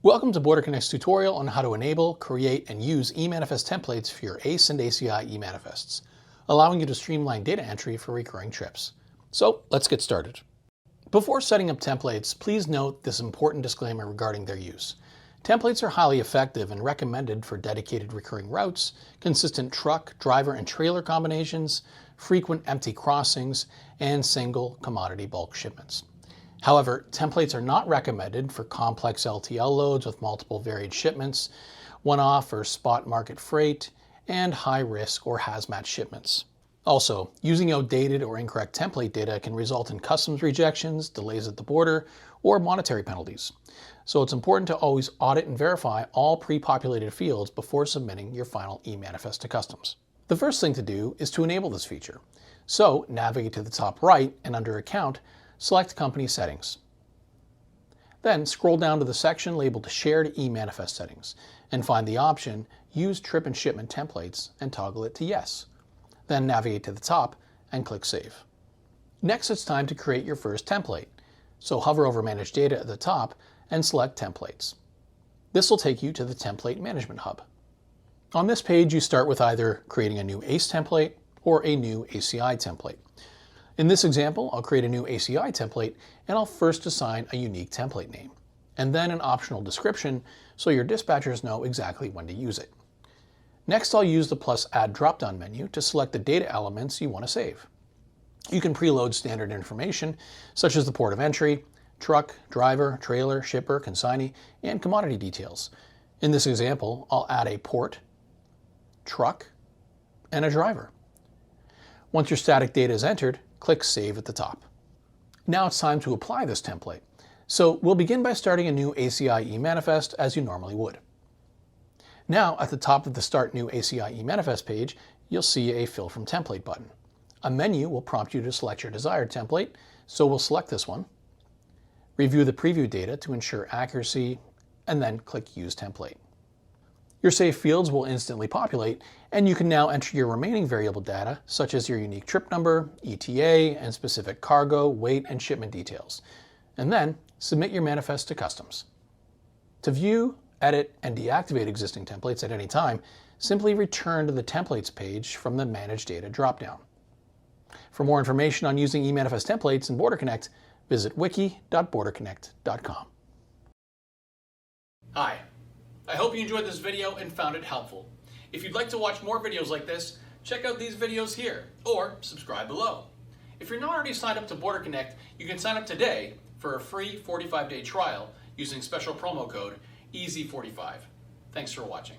Welcome to BorderConnect's tutorial on how to enable, create, and use eManifest templates for your ACE and ACI eManifests, allowing you to streamline data entry for recurring trips. So let's get started. Before setting up templates, please note this important disclaimer regarding their use. Templates are highly effective and recommended for dedicated recurring routes, consistent truck, driver, and trailer combinations, frequent empty crossings, and single commodity bulk shipments. However, templates are not recommended for complex LTL loads with multiple varied shipments, one-off or spot market freight, and high-risk or hazmat shipments. Also, using outdated or incorrect template data can result in customs rejections, delays at the border, or monetary penalties. So it's important to always audit and verify all pre-populated fields before submitting your final eManifest to customs. The first thing to do is to enable this feature. So navigate to the top right and under Account, select Company Settings. Then scroll down to the section labeled Shared eManifest Settings and find the option Use Trip and Shipment Templates and toggle it to Yes. Then navigate to the top and click Save. Next, it's time to create your first template. So hover over Manage Data at the top and select Templates. This will take you to the Template Management Hub. On this page, you start with either creating a new ACE template or a new ACI template. In this example, I'll create a new ACI template and I'll first assign a unique template name, and then an optional description so your dispatchers know exactly when to use it. Next, I'll use the plus add drop-down menu to select the data elements you want to save. You can preload standard information such as the port of entry, truck, driver, trailer, shipper, consignee, and commodity details. In this example, I'll add a port, truck, and a driver. Once your static data is entered, click Save at the top. Now it's time to apply this template. So we'll begin by starting a new ACI eManifest as you normally would. Now at the top of the Start New ACI eManifest page, you'll see a Fill from Template button. A menu will prompt you to select your desired template, so we'll select this one. Review the preview data to ensure accuracy, and then click Use Template. Your saved fields will instantly populate, and you can now enter your remaining variable data, such as your unique trip number, ETA, and specific cargo, weight, and shipment details. And then submit your manifest to customs. To view, edit, and deactivate existing templates at any time, simply return to the Templates page from the Manage Data dropdown. For more information on using eManifest templates in BorderConnect, visit wiki.borderconnect.com. Hi. I hope you enjoyed this video and found it helpful. If you'd like to watch more videos like this, check out these videos here or subscribe below. If you're not already signed up to BorderConnect, you can sign up today for a free 45-day trial using special promo code EASY45. Thanks for watching.